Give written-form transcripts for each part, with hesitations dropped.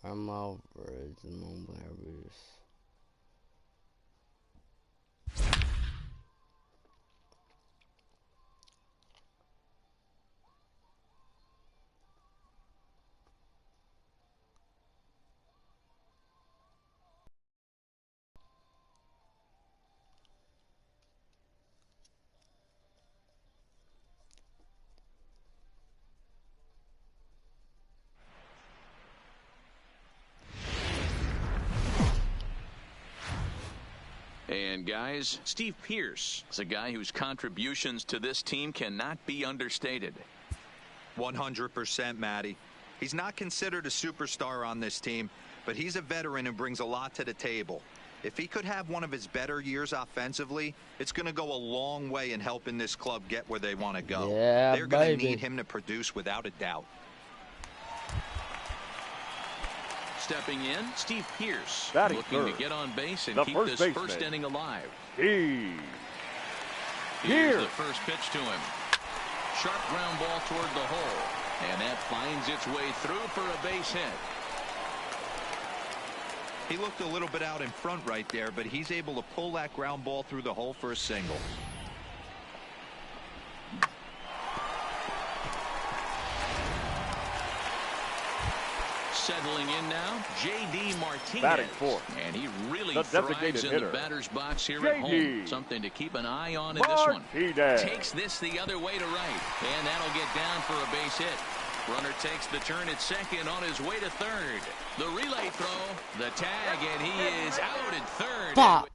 I'm over the Mulberries. And guys, Steve Pearce is a guy whose contributions to this team cannot be understated. 100%, Matty. He's not considered a superstar on this team, but he's a veteran and brings a lot to the table. If he could have one of his better years offensively, it's going to go a long way in helping this club get where they want to go. Yeah, they're going to need him to produce without a doubt. Stepping in, Steve Pearce, Batting looking third. to get on base and The keep first this baseman. first inning alive. Here's The first pitch to him. Sharp ground ball toward the hole, and that finds its way through for a base hit. He looked a little bit out in front right there, but he's able to pull that ground ball through the hole for a single. Settling in now, J.D. Martinez. Batting fourth. And he really The thrives designated in hitter. the batter's box here J.D. at home. Something to keep an eye on in this one. Martinez. Takes this the other way to right. And that'll get down for a base hit. Runner takes the turn at second on his way to third. The relay throw, the tag, and he is out at third. Fuck.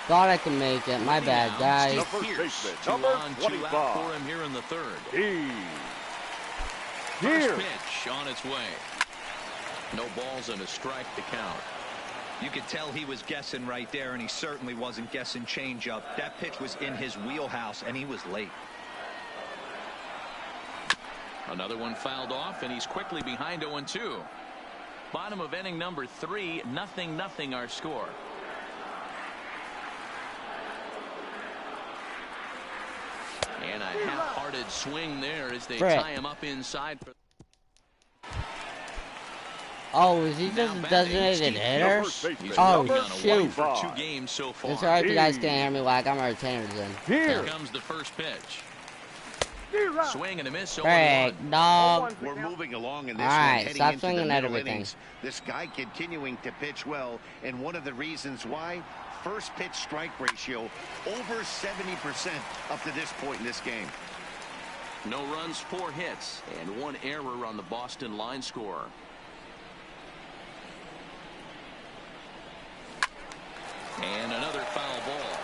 Thought I could make it. My bad, guys. The first Pierce, baseman, two number on, two 25. out for him here in the third. Here. First pitch on its way. No balls and a strike to count. You could tell he was guessing right there, and he certainly wasn't guessing changeup. That pitch was in his wheelhouse, and he was late. Another one fouled off, and he's quickly behind 0-2. Bottom of inning number 3, 0-0 our score. And a half-hearted swing there as they tie him up inside. Oh, is he just a designated hitter? Oh, shoot. For 2 games so far. It's alright if you guys can't hear me while I got my retainers in. Here comes the first pitch. Swing and a miss. Break, dog. We're moving along in this All one, right, heading stop into swinging the at middle everything. innings. This guy continuing to pitch well, and one of the reasons why, first pitch strike ratio over 70% up to this point in this game. No runs, 4 hits, and 1 error on the Boston line score. And another foul ball.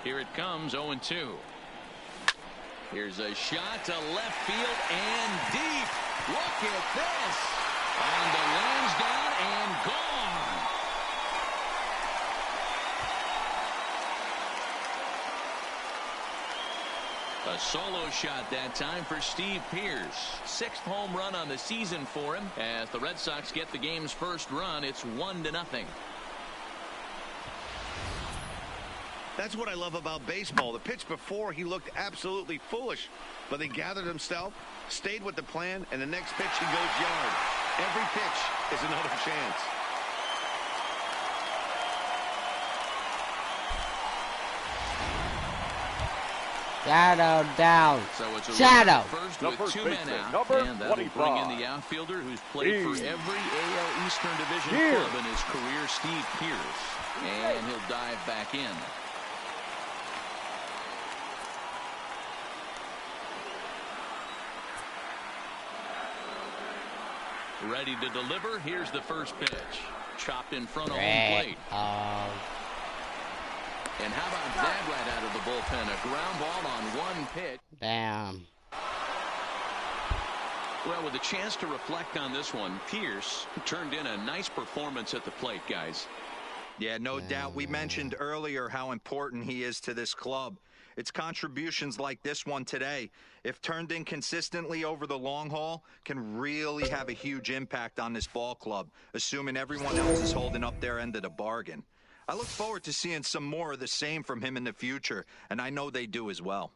Here it comes, 0-2. Here's a shot to left field and deep. Look at this. And the lane's down and gone. A solo shot that time for Steve Pearce. 6th home run on the season for him. As the Red Sox get the game's first run, it's 1-0. That's what I love about baseball. The pitch before, he looked absolutely foolish, but he gathered himself, stayed with the plan, and the next pitch he goes yard. Every pitch is another chance. Shadow down. So it's a Shadow. First The with first 2 men baseman, out, number and that'll 25. bring in the outfielder who's played for every AL Eastern Division club in his career, Steve Pearce. And he'll dive back in. Ready to deliver. Here's the first pitch. Chopped in front of home plate. And how about that right out of the bullpen? A ground ball on 1 pitch. Damn. Well, with a chance to reflect on this one, Pearce turned in a nice performance at the plate, guys. Yeah, no doubt. We mentioned earlier how important he is to this club. It's contributions like this one today, if turned in consistently over the long haul, can really have a huge impact on this ball club, assuming everyone else is holding up their end of the bargain. I look forward to seeing some more of the same from him in the future, and I know they do as well.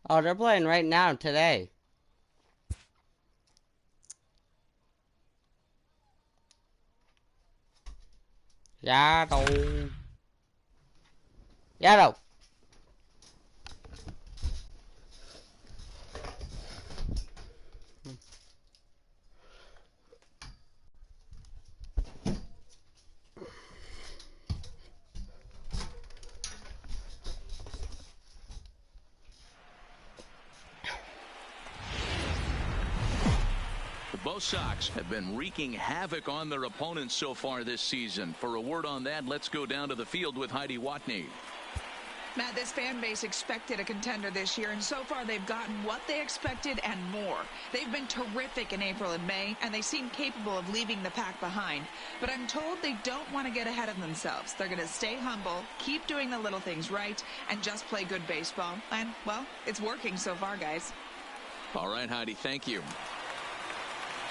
Oh, they're playing right now, today. Yado. Yado. Both Sox have been wreaking havoc on their opponents so far this season. For a word on that, let's go down to the field with Heidi Watney. Matt, this fan base expected a contender this year, and so far they've gotten what they expected and more. They've been terrific in April and May, and they seem capable of leaving the pack behind. But I'm told they don't want to get ahead of themselves. They're going to stay humble, keep doing the little things right, and just play good baseball. And, well, it's working so far, guys. All right, Heidi, thank you.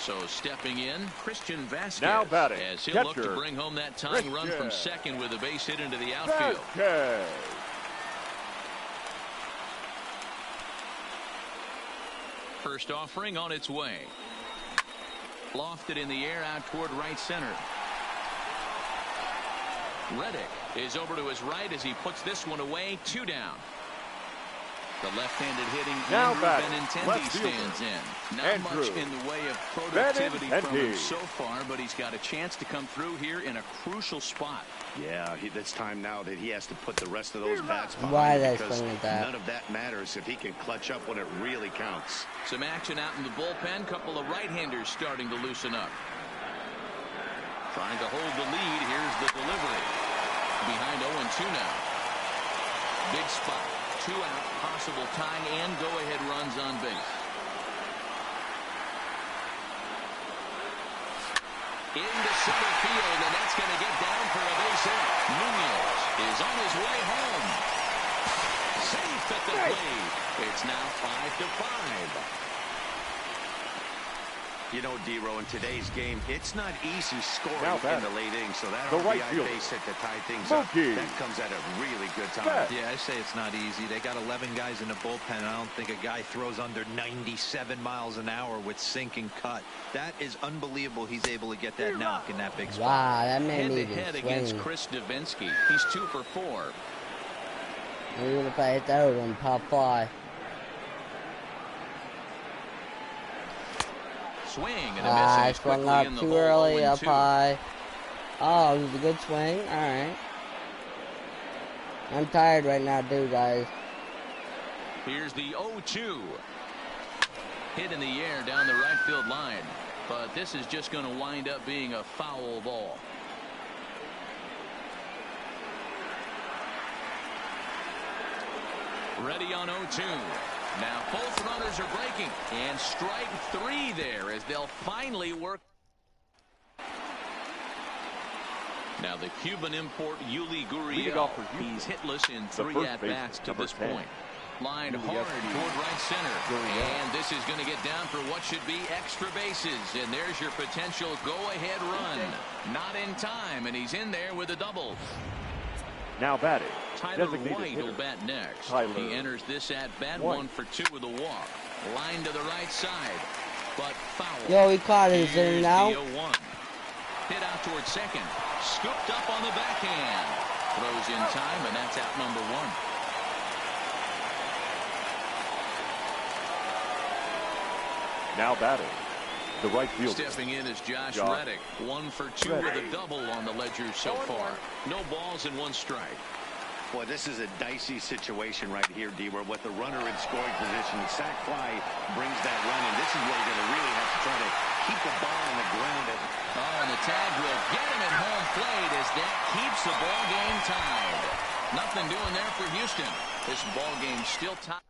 So stepping in, Christian Vasquez, now batting, as he'll catcher, look to bring home that tying run from second with a base hit into the outfield. Vasquez. First offering on its way. Lofted in the air out toward right center. Reddick is over to his right as he puts this one away. 2 down. The left-handed hitting Andrew Benintendi stands in. Not much in the way of productivity from him so far, but he's got a chance to come through here in a crucial spot. Yeah, it's time now that he has to put the rest of those bats behind. Why they because swing at that? none of that matters if he can clutch up when it really counts. Some action out in the bullpen. Couple of right-handers starting to loosen up. Trying to hold the lead. Here's the delivery. Behind 0-2 now. Big spot. 2 out, possible tying and go-ahead runs on base. Into center field, and that's going to get down for a base hit. Nunez is on his way home. Safe at the plate. It's now 5-5. You know, D-Row, in today's game, it's not easy scoring in the late innings, so that RBI base hit to tie things up, that comes at a really good time. Yeah, I say it's not easy. They got 11 guys in the bullpen, and I don't think a guy throws under 97 miles an hour with sink and cut. That is unbelievable he's able to get that knock in that big spot. Wow, that made me Head-to-head against Chris Davinsky. He's 2 for 4. Even if I hit that, it would pop fly. Swing and a miss. I swung up too early, up high. Oh, it was a good swing. Alright. I'm tired right now, too, guys. Here's the 0-2. Hit in the air down the right field line. But this is just going to wind up being a foul ball. Ready on 0-2. Now both runners are breaking, and strike 3 there as they'll finally work. Now the Cuban import Yuli Gurriel, he's hitless in 3 at-bats to this point. Lined hard toward right center, and this is going to get down for what should be extra bases, and there's your potential go-ahead run. Not in time, and he's in there with a double. Now batting, Tyler White will bat next. He enters this at bat 1 for 2 with a walk. Line to the right side, but foul. Yo, he caught it. Is it now? Hit out towards second. Scooped up on the backhand. Throws in time, and that's out number 1. Now batting, the right fielder. Stepping in is Josh Reddick. 1 for 2 with a double on the ledger so far. No balls and 1 strike. Boy, this is a dicey situation right here, D, where with the runner in scoring position, the sac fly brings that run, and this is where you're going to really have to try to keep the ball on the ground. Oh, and the tag will get him at home plate as that keeps the ball game tied. Nothing doing there for Houston. This ball game still tied.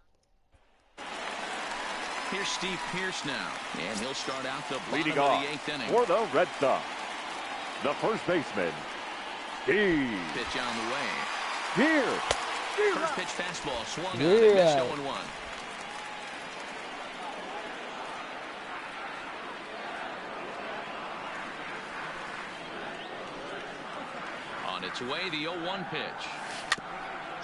Here's Steve Pearce now, and he'll start out the bottom Leading of off the 8th inning. for the Red Sox, the first baseman, Steve. Pitch on the way. Here. First pitch fastball swung on and missed 0-1. On its way, the 0-1 pitch.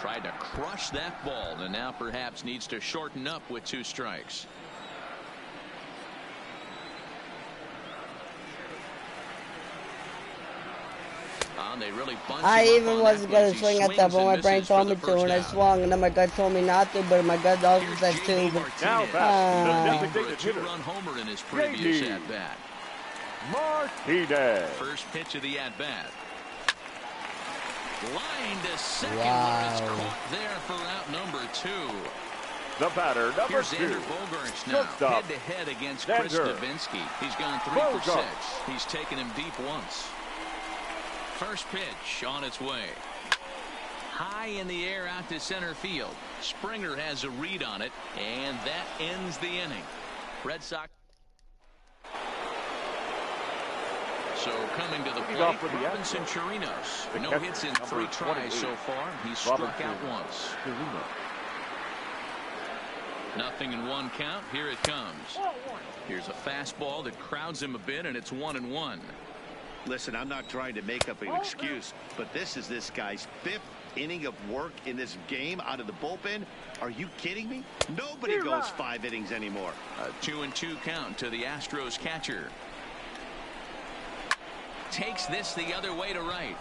Tried to crush that ball, and now perhaps needs to shorten up with 2 strikes. They really I even wasn't going to swing at that, but my brain told me to, and I swung, and then my gut told me not to, but my gut also said to. Now back for a 2-run homer in his previous at-bat. Martinez. First pitch of the at-bat. Line to second, where it's caught there for out number 2. The batter, number Here's 2. Xander Bogaerts now, head-to-head against Chris Davinsky. He's gone 3 for 6. He's taken him deep once. First pitch on its way. High in the air out to center field. Springer has a read on it, and that ends the inning. Red Sox. So coming to the plate, Robinson Chirinos. No hits in 3 tries so far. He's struck out once. 0-1 count. Here it comes. Here's a fastball that crowds him a bit, and it's 1-1. Listen, I'm not trying to make up an excuse, but this is this guy's 5th inning of work in this game out of the bullpen. Are you kidding me? Nobody goes 5 innings anymore. A 2-2 count to the Astros catcher. Takes this the other way to right.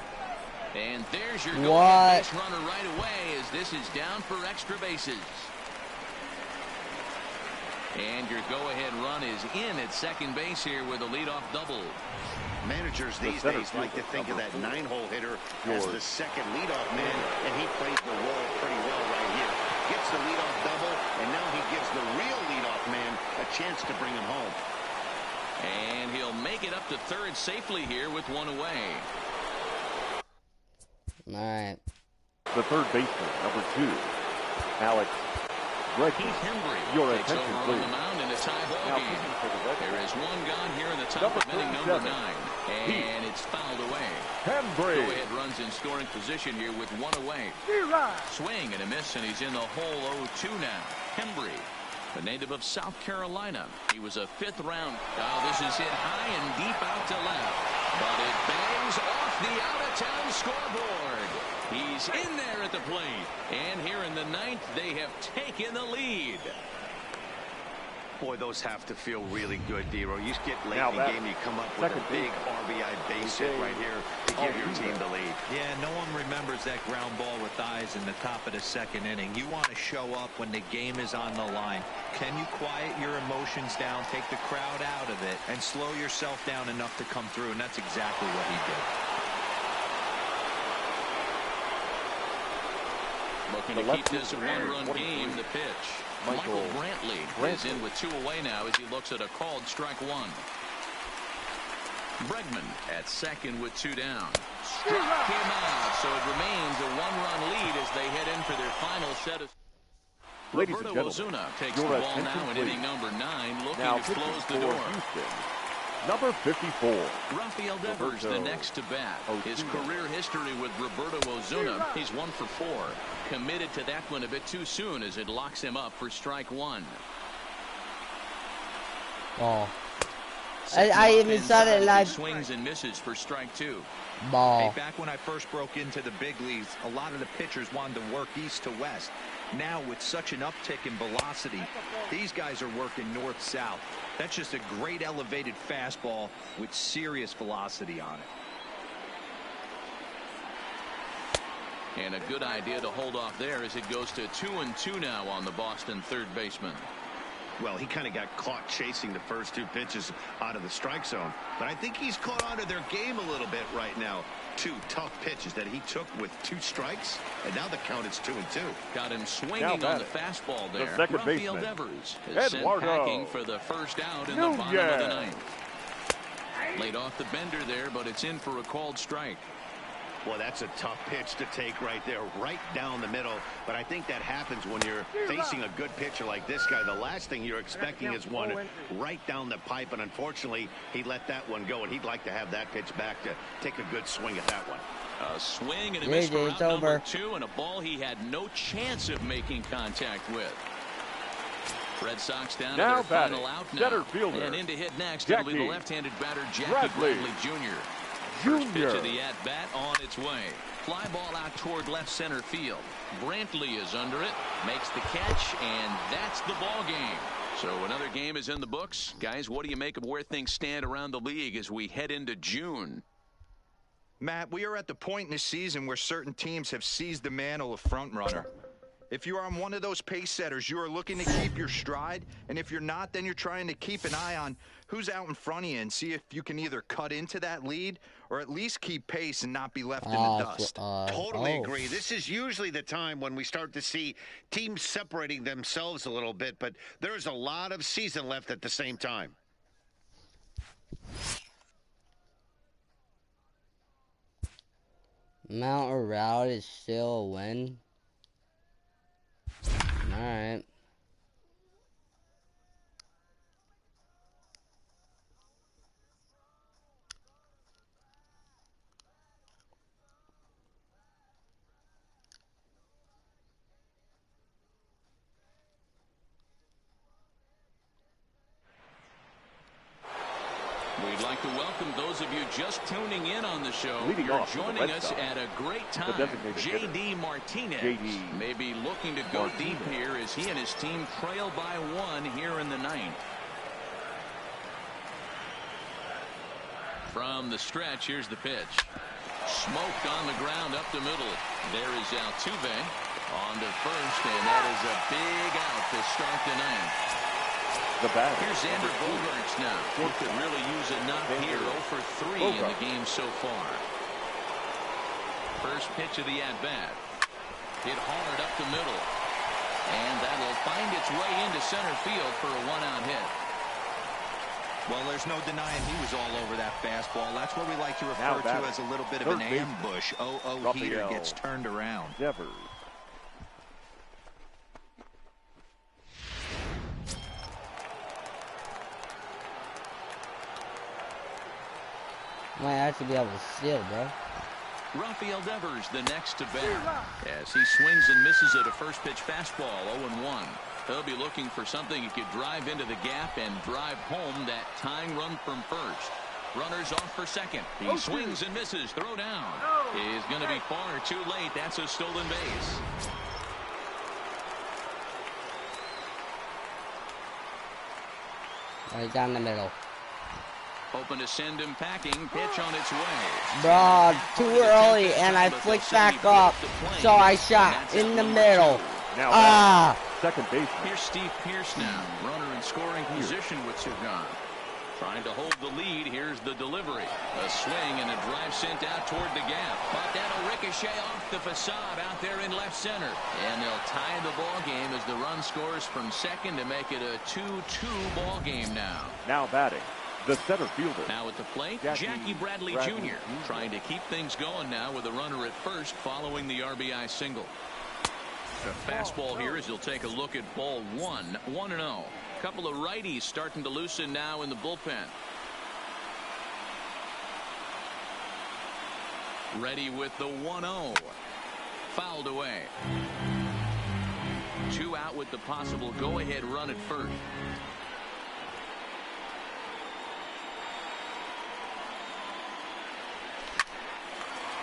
And there's your go-ahead base runner right away as this is down for extra bases. And your go-ahead run is in at second base here with a leadoff double. Managers these days like to think of that 9-hole hitter as the second leadoff man, and he plays the role pretty well right here. Gets the leadoff double, and now he gives the real leadoff man a chance to bring him home. And he'll make it up to third safely here with 1 away. All right. The third baseman, number 2, Alex. Keith Hembry your takes attention, over please. on the mound in a tie ball game. There is 1 gone here in the top of inning number 9. And it's fouled away. Hembry. Go-ahead runs in scoring position here with 1 away. Swing and a miss, and he's in the hole 0-2 now. Hembry, the native of South Carolina. He was a 5th round. Oh, this is hit high and deep out to left. But it bangs off the out-of-town scoreboard. He's in there at the plate. And here in the 9th, they have taken the lead. Boy, those have to feel really good, Dero. You get late in the game, you come up with a big RBI base hit right here to give your team the lead. Yeah, no one remembers that ground ball with eyes in the top of the 2nd inning. You want to show up when the game is on the line. Can you quiet your emotions down, take the crowd out of it, and slow yourself down enough to come through? And that's exactly what he did. Looking to keep this a 1-run game, the pitch. Michael Brantley is in with 2 away now as he looks at a called strike 1. Bregman at second with 2 down. Struck him out, so it remains a 1-run lead as they head in for their final set of. Roberto Ozuna takes the ball now in inning number 9, looking to close the door. Number 54. Rafael Devers, the next to bat. His career history with Roberto Ozuna, he's 1 for 4. Committed to that one a bit too soon as it locks him up for strike 1. Ball. I even said it, and I swings and misses for strike 2. Ball. Hey, back when I first broke into the big leagues, a lot of the pitchers wanted to work east to west. Now, with such an uptick in velocity, these guys are working north-south. That's just a great elevated fastball with serious velocity on it. And a good idea to hold off there as it goes to 2-2 now on the Boston third baseman. Well, he kind of got caught chasing the first 2 pitches out of the strike zone. But I think he's caught on to their game a little bit right now. 2 tough pitches that he took with 2 strikes, and now the count is 2-2. Got him swinging on the fastball there. Rafael Devers is sent packing for the first out in the bottom of the 9th. Laid off the bender there, but it's in for a called strike. Well, that's a tough pitch to take right there, right down the middle. But I think that happens when you're facing a good pitcher like this guy. The last thing you're expecting is one right down the pipe, and unfortunately, he let that one go, and he'd like to have that pitch back to take a good swing at that one. A swing and a miss for out number 2, and a ball he had no chance of making contact with. Red Sox down to their final out now. And in to hit next, it'll be the left-handed batter, Jackie Bradley Jr. First pitch of the at-bat on its way. Fly ball out toward left center field. Brantley is under it, makes the catch, and that's the ball game. So another game is in the books. Guys, what do you make of where things stand around the league as we head into June? Matt, we are at the point in the season where certain teams have seized the mantle of front runner. If you are on one of those pace setters, you are looking to keep your stride, and if you're not, then you're trying to keep an eye on who's out in front of you and see if you can either cut into that lead or at least keep pace and not be left in the dust. Totally agree. This is usually the time when we start to see teams separating themselves a little bit, but there's a lot of season left at the same time. Mount or route is still a win. All right. We'd like to welcome those of you just tuning in on the show. You're joining us at a great time. J.D. Martinez may be looking to go deep here as he and his team trail by 1 here in the 9th. From the stretch, here's the pitch. Smoked on the ground up the middle. There is Altuve on to first, and that is a big out to start the 9th. Here's Xander Bogaerts now. He could really use a knock here. 0 for 3 in the game so far. First pitch of the at-bat. Hit hard up the middle. And that'll find its way into center field for a 1-out hit. Well, there's no denying he was all over that fastball. That's what we like to refer to as a little bit of an ambush. 0-0 heater gets turned around. Might actually be able to steal, bro. Rafael Devers, the next to bat, as he swings and misses at a first pitch fastball. 0-1. He'll be looking for something he could drive into the gap and drive home that tying run from first. Runners off for second. He swings and misses. Throw down. He's going to be far too late. That's a stolen base. Right down the middle. Hoping to send him packing. Pitch on its way. Bro, too early, and I flicked back up, so I shot in the middle. Second base. Here's Steve Pearce now. Runner in scoring position with Surgan. Trying to hold the lead. Here's the delivery. A swing and a drive sent out toward the gap. But that'll ricochet off the facade out there in left center. And they'll tie the ball game as the run scores from second to make it a 2-2 ball game now. Now batting, the center fielder. Now at the plate, Jackie Bradley Jr. trying to keep things going now with a runner at first following the RBI single. The fastball here as he'll take a look at ball 1. 1-0. Couple of righties starting to loosen now in the bullpen. Ready with the 1-0. Fouled away. 2 out with the possible go-ahead run at first.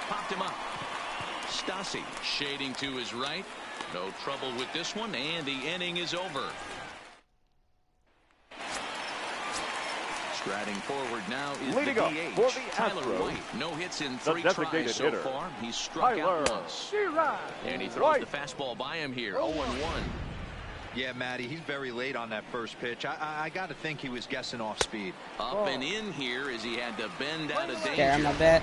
Popped him up. Stassi shading to his right. No trouble with this one, and the inning is over. Striding forward now is Leading the up DH, for the Tyler Astros, White. No hits in 3 tries so hitter, far. He's struck out once. And he throws the fastball by him here. 0-1. Yeah, Matty, he's very late on that first pitch. I got to think he was guessing off speed. Up and in here as he had to bend out of danger. Damn, I bet.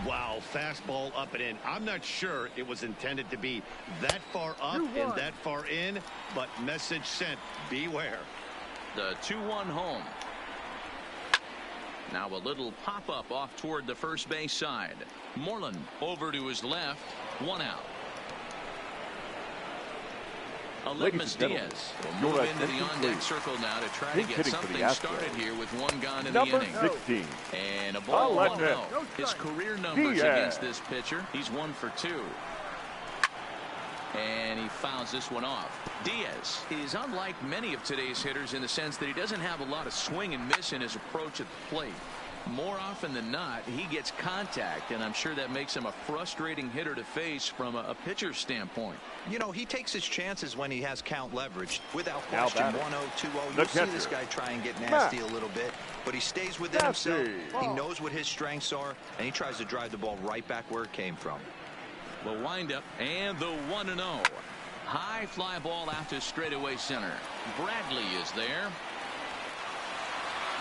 Wow, fastball up and in. I'm not sure it was intended to be that far up and that far in, but message sent, beware. The 2-1 home. Now a little pop-up off toward the first base side. Moreland over to his left. 1 out. Aledmus Diaz will move into the on-deck circle now to try to get something started here with 1 gone in the inning. 16. And a ball 1-0. His career numbers against this pitcher, he's 1 for 2. And he fouls this one off. Diaz is unlike many of today's hitters in the sense that he doesn't have a lot of swing and miss in his approach at the plate. More often than not, he gets contact, and I'm sure that makes him a frustrating hitter to face from a pitcher's standpoint. You know, he takes his chances when he has count leverage. Without question, 1-0, 2-0. You'll see this guy try and get nasty a little bit, but he stays within himself. He knows what his strengths are, and he tries to drive the ball right back where it came from. The windup and the 1-0. High fly ball out to straightaway center. Bradley is there.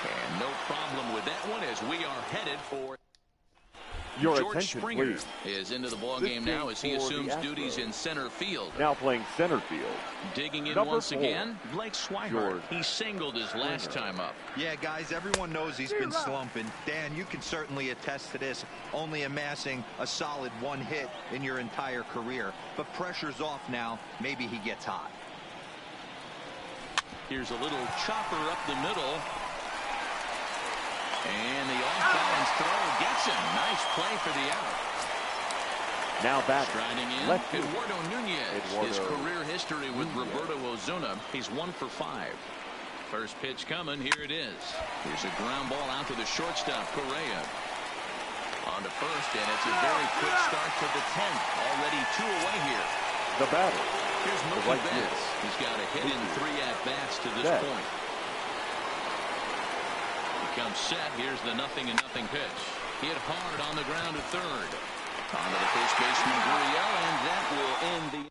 And no problem with that one as we are headed for George Springer is into the ball game now as he assumes duties in center field. Now playing center field. Digging in once again, Blake Swihart. He singled his last time up. Yeah, guys, everyone knows he's been slumping. Dan, you can certainly attest to this, only amassing a solid 1 hit in your entire career. But pressure's off now. Maybe he gets hot. Here's a little chopper up the middle. And the off-balance throw gets him. Nice play for the out. Now back. Striding in, Eduardo Nunez. His career history with Roberto Ozuna, he's 1 for 5. First pitch coming. Here it is. Here's a ground ball out to the shortstop, Correa. On to first, and it's a very quick start to the 10th. Already 2 away here. The batter. Here's Mookie Betts. He's got a hit in 3 at-bats to this point. Comes set. Here's the 0-0 pitch. Hit hard on the ground to third. On to the first baseman, Gurriel, and that will end the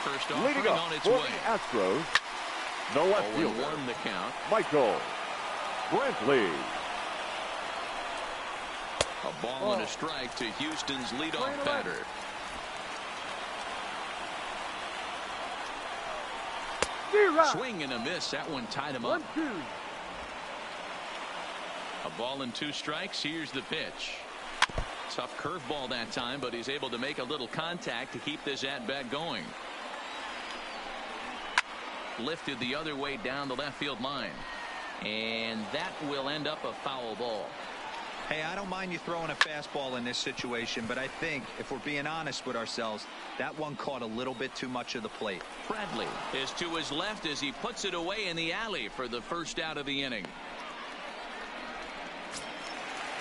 first offering on its way. The Astros, the left fielder, 0-1 the count. Michael Brantley. A ball and a strike to Houston's leadoff batter. Swing and a miss. That one tied him up. 1-2. A ball and 2 strikes. Here's the pitch. Tough curveball that time, but he's able to make a little contact to keep this at-bat going. Lifted the other way down the left field line. And that will end up a foul ball. Hey, I don't mind you throwing a fastball in this situation, but I think if we're being honest with ourselves, that one caught a little bit too much of the plate. Bradley is to his left as he puts it away in the alley for the first out of the inning.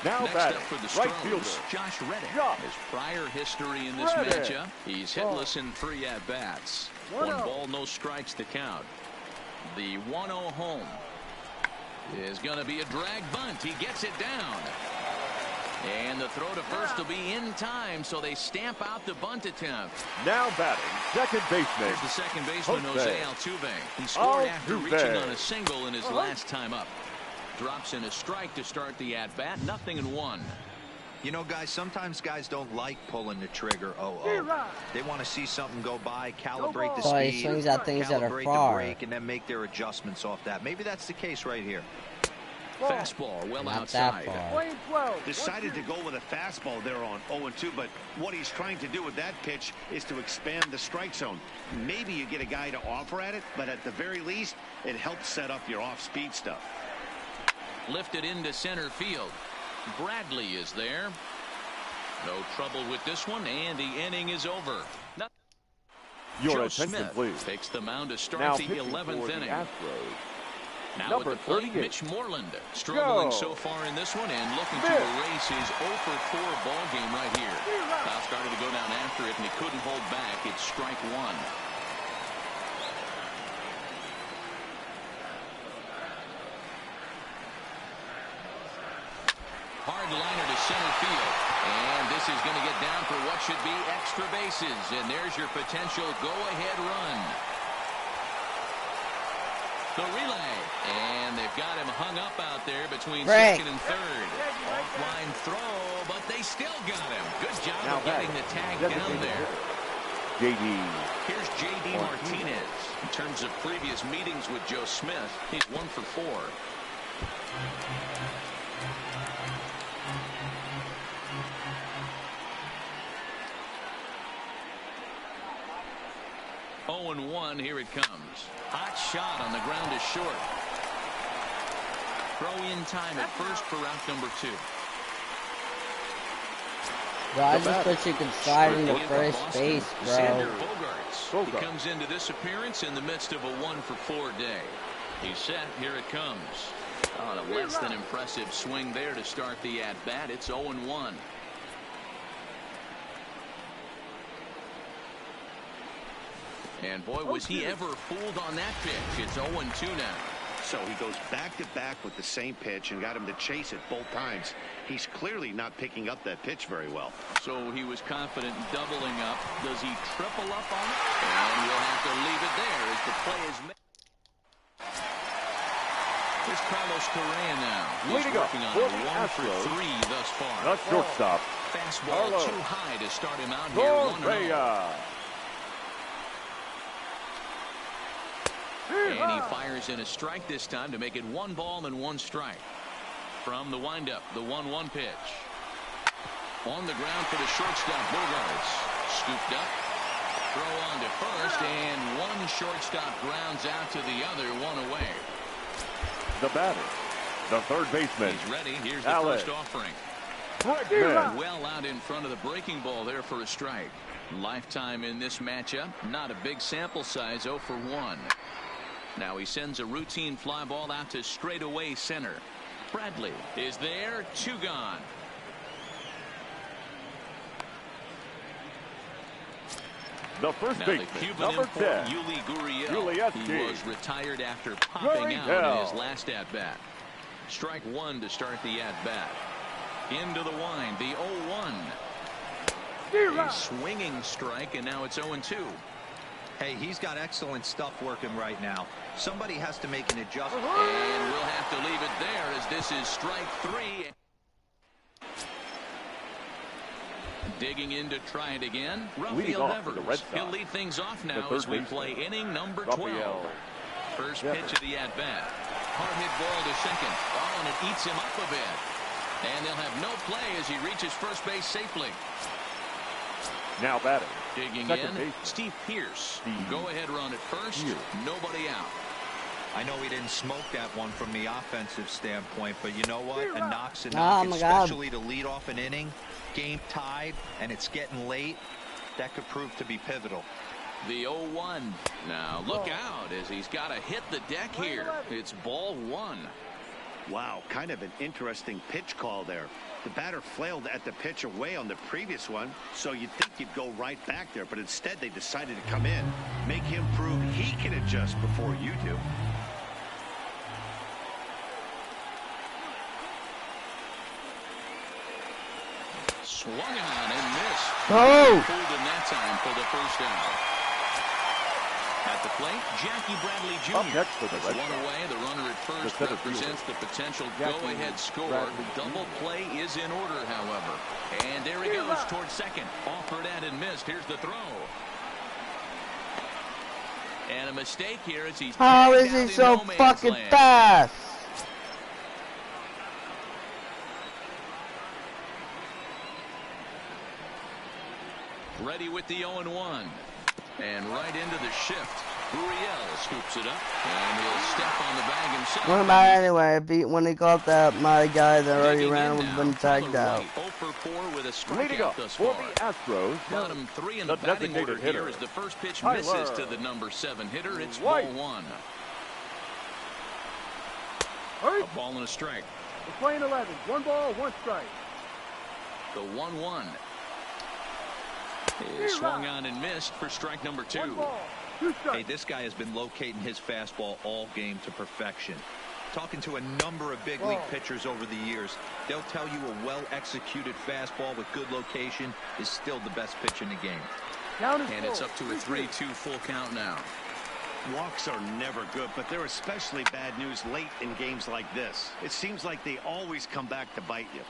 Now next batting, up for the right Stros, fielder Josh Reddick. His prior history in this matchup, he's hitless in 3 at-bats. 1 ball, no strikes to count. The 1-0 home is going to be a drag bunt. He gets it down. And the throw to first will be in time, so they stamp out the bunt attempt. Now batting, second baseman. Here's the second baseman, Jose Altuve. He scored after reaching on a single in his last time up. Drops in a strike to start the at-bat. 0-1. You know, guys, sometimes guys don't like pulling the trigger. They want to see something go by, calibrate the speed, he swings at things that are calibrate far. the break, and then make their adjustments off that. Maybe that's the case right here. Fastball well Not outside. Decided to go with a fastball there on 0-2, but what he's trying to do with that pitch is to expand the strike zone. Maybe you get a guy to offer at it, but at the very least, it helps set up your off-speed stuff. Lifted into center field. Bradley is there. No trouble with this one, and the inning is over. Your Joe attention, Smith please. takes the mound to start Now the 11th inning. Now number at the plate, 38. Mitch Moreland struggling so far in this one and looking to erase his 0 for 4 ball game right here. Foul started to go down after it, and he couldn't hold back. It's strike 1. Hard liner to center field. And this is going to get down for what should be extra bases. And there's your potential go-ahead run. The relay. And they've got him hung up out there between second and third. Offline throw, but they still got him. Good job of getting the tag down there. J.D. Here's J.D. Martinez. In terms of previous meetings with Joe Smith, he's 1 for 4. Oh, and 1. Here it comes. Hot shot on the ground is short. Throw in time at first for route number 2. Bro, I just wish you could slide into first base, bro. Xander Bogaerts. He comes into this appearance in the midst of a 1 for 4 day. He's set. Here it comes. On a less than impressive swing there to start the at-bat. It's 0-1. And boy, was he ever fooled on that pitch. It's 0-2 now. So he goes back-to-back with the same pitch and got him to chase it both times. He's clearly not picking up that pitch very well. So he was confident in doubling up. Does he triple up on it? And we'll have to leave it there as the play is made. Here's Carlos Correa now. He's working on a 1 for 3 thus far. The shortstop. Fastball too high to start him out here. 1-0. And he fires in a strike this time to make it 1 ball and 1 strike. From the windup, the 1-1 pitch. On the ground for the shortstop, Bogaerts. Scooped up. Throw on to first, and 1 shortstop grounds out to the other, 1 away. The batter, the third baseman. He's ready. Here's the first offering. Well out in front of the breaking ball there for a strike. Lifetime in this matchup. Not a big sample size, 0 for 1. Now he sends a routine fly ball out to straightaway center. Bradley is there. 2 gone. The first baseman, number 10, Yuli Gurriel. He was retired after popping out in his last at-bat. Strike 1 to start the at-bat. Into the wind, the 0-1. A swinging strike, and now it's 0-2. Hey, he's got excellent stuff working right now. Somebody has to make an adjustment. And we'll have to leave it there as this is strike 3. Digging in to try it again. Rafael Devers. He'll lead things off now as we play inning number 12. First pitch of the at-bat. Hard hit ball to second. Oh, and it eats him up a bit. And they'll have no play as he reaches first base safely. Now batting. Digging in, Steve Pearce. Go-ahead run at first. Nobody out. I know he didn't smoke that one from the offensive standpoint, but you know what? A knock's a knock, especially to lead off an inning. Game tied, and it's getting late. That could prove to be pivotal. The 0-1. Now look out as he's got to hit the deck here. It's ball 1. Wow, kind of an interesting pitch call there. The batter flailed at the pitch away on the previous one, so you'd think he'd go right back there, but instead they decided to come in, make him prove he can adjust before you do. Swung on and missed. Oh! Pulled in that time for the first out. At the plate, Jackie Bradley Jr. Up next for the Red One away. The runner at first represents the potential go-ahead score. The double play is in order, however. And there he goes towards second. Offered and missed. Here's the throw. And a mistake here as he's... How is he so fucking fast? Ready with the 0-1. And right into the shift. Gurriel scoops it up. And he'll step on the bag himself. What about anyway? When he got that, my guy that already ran would have been tagged out. 0 for 4 with a Leading strikeout up thus for far. the Astros, Bottom 3 in the the batting designated order hitter, here as the first pitch Tyler misses to the number 7 hitter. It's White. ball 1. Hurry. A ball and a strike. We're playing 11. 1 ball, 1 strike. The 1-1 is swung on and missed for strike number 2. 1 ball, 2 strikes. Hey, this guy has been locating his fastball all game to perfection. Talking to a number of big league pitchers over the years, they'll tell you a well-executed fastball with good location is still the best pitch in the game. And it's up to a 3-2 full count now. Walks are never good, but they're especially bad news late in games like this. It seems like they always come back to bite you.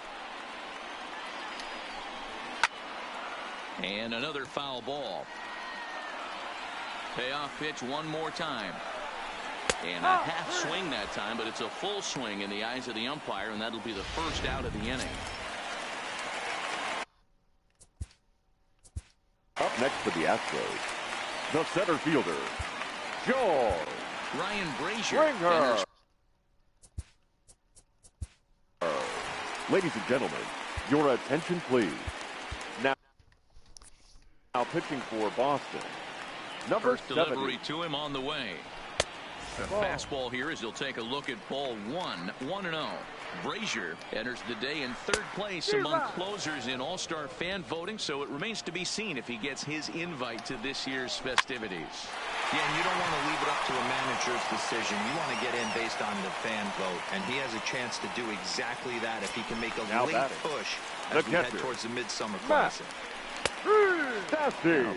And another foul ball. Payoff pitch one more time. And a half swing that time, but it's a full swing in the eyes of the umpire, and that'll be the first out of the inning. Up next for the Astros, the center fielder, George. Ryan Brazier. Ringer. Ladies and gentlemen, your attention please. Now pitching for Boston, number First 70. delivery to him on the way. A fastball here as he'll take a look at ball 1-0. Brazier enters the day in third place among closers in All-Star fan voting, so it remains to be seen if he gets his invite to this year's festivities. Yeah, and you don't want to leave it up to a manager's decision. You want to get in based on the fan vote, and he has a chance to do exactly that if he can make a late push as we head towards the Midsummer Classic. A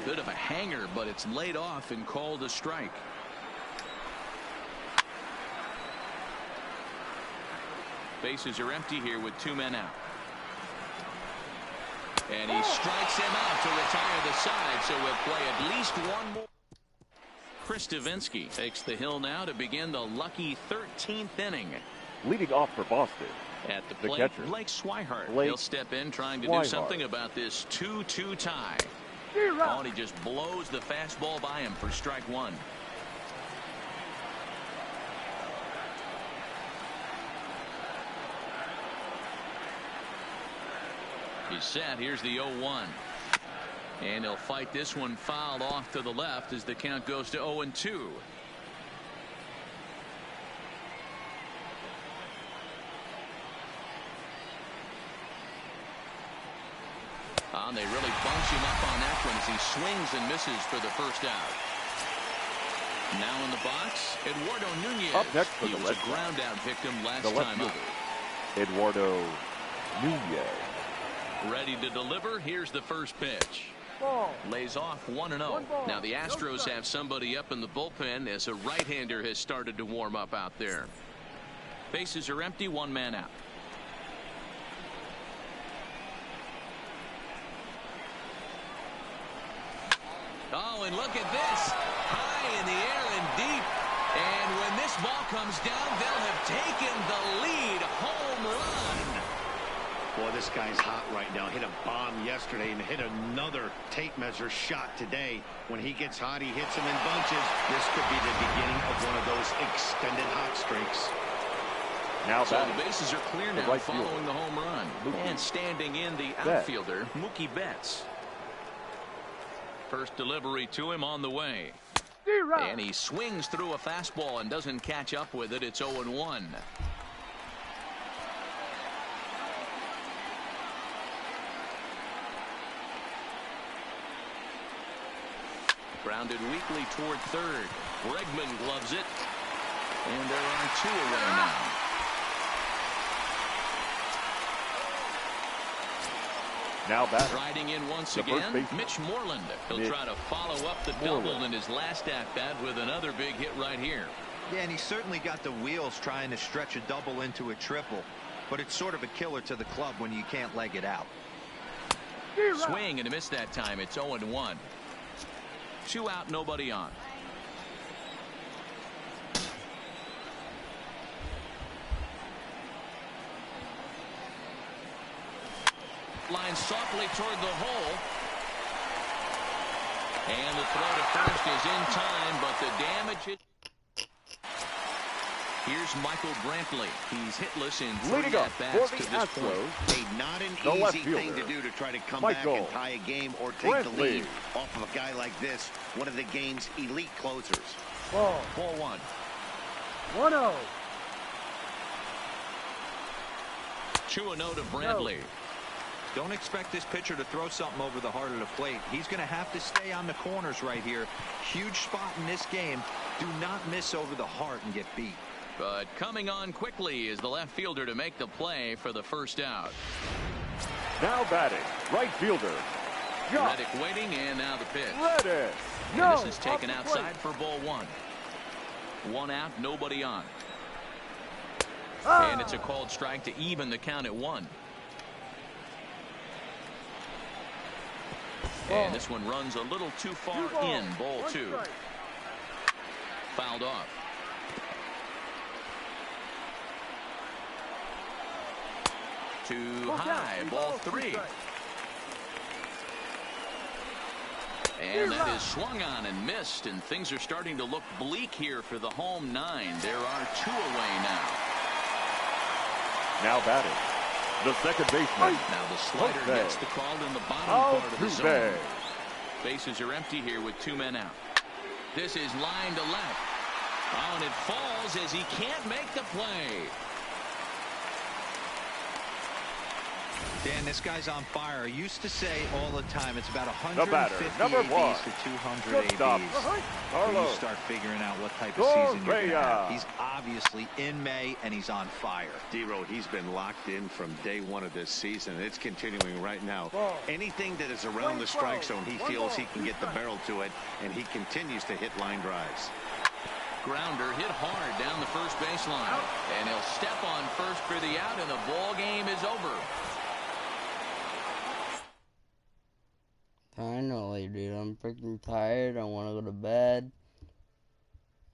bit of a hanger, but it's laid off and called a strike. Bases are empty here with 2 men out. And he strikes him out to retire the side, so we'll play at least one more. Chris Davinsky takes the hill now to begin the lucky 13th inning. Leading off for Boston, at the plate, catcher, Blake Swihart. Blake He'll step in trying to do something about this 2-2 tie. Oh, and he just blows the fastball by him for strike one. He's set. Here's the 0-1. And he'll fight this one fouled off to the left as the count goes to 0-2. They really bunch him up on that one as he swings and misses for the first out. Now in the box, Eduardo Nunez. Up next for he was a ground out victim last time up. Eduardo Nunez. Ready to deliver. Here's the first pitch. Lays off 1-0. Now the Astros have somebody up in the bullpen as a right-hander has started to warm up out there. Bases are empty, 1 man out. Oh, and look at this. High in the air and deep. And when this ball comes down, they'll have taken the lead. Home run. Boy, this guy's hot right now. Hit a bomb yesterday and hit another tape measure shot today. When he gets hot, he hits them in bunches. This could be the beginning of one of those extended hot streaks. Now so the bases are clear now following the home run. And standing in the outfielder, Mookie Betts. First delivery to him on the way. And he swings through a fastball and doesn't catch up with it. It's 0-1. Grounded weakly toward third. Bregman gloves it. And there are 2 away now. Now back. Riding in once again, Mitch Moreland. He'll try to follow up the double in his last at-bat with another big hit right here. Yeah, and he certainly got the wheels trying to stretch a double into a triple. But it's sort of a killer to the club when you can't leg it out. Swing and a miss that time. It's 0-1. 2 out, nobody on. Line softly toward the hole. And the throw to first is in time, but the damage Here's Michael Brantley. He's hitless in 3 at-bats to this point. Not an easy thing to do to try to come back and tie a game or take the lead off of a guy like this, one of the game's elite closers. Ball 1. 1-0. 2-0 to Brantley. Don't expect this pitcher to throw something over the heart of the plate. He's going to have to stay on the corners right here. Huge spot in this game. Do not miss over the heart and get beat. But coming on quickly is the left fielder to make the play for the first out. Now batting, right fielder. Reddick waiting, and now the pitch. Reddick. And this is taken outside for ball 1. 1 out, nobody on. And it's a called strike to even the count at 1. And this one runs a little too far in, ball 2. fouled off. Too high, ball 3. And that is swung on and missed, and things are starting to look bleak here for the home 9. There are 2 away now. Now batting, the second baseman. Now the slider gets the call in the bottom part of the zone. Bases are empty here with 2 men out. This is line to left. Oh, and it falls as he can't make the play. Dan, this guy's on fire. I used to say all the time it's about 150 number ABs 1. to 200 ABs. Carlos. You start figuring out what type of season you're going to have. He's obviously in May, and he's on fire. D-Road, he's been locked in from day 1 of this season. It's continuing right now. Anything that is around the strike zone, he feels he can get the barrel to it, and he continues to hit line drives. Grounder hit hard down the first baseline, and he'll step on first for the out, and the ball game is over. Finally, dude, I'm freaking tired. I want to go to bed.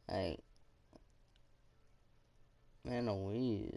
Hey, man, Louise.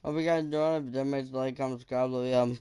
Hope you guys enjoyed it. If you did, make sure to like, comment, subscribe, leave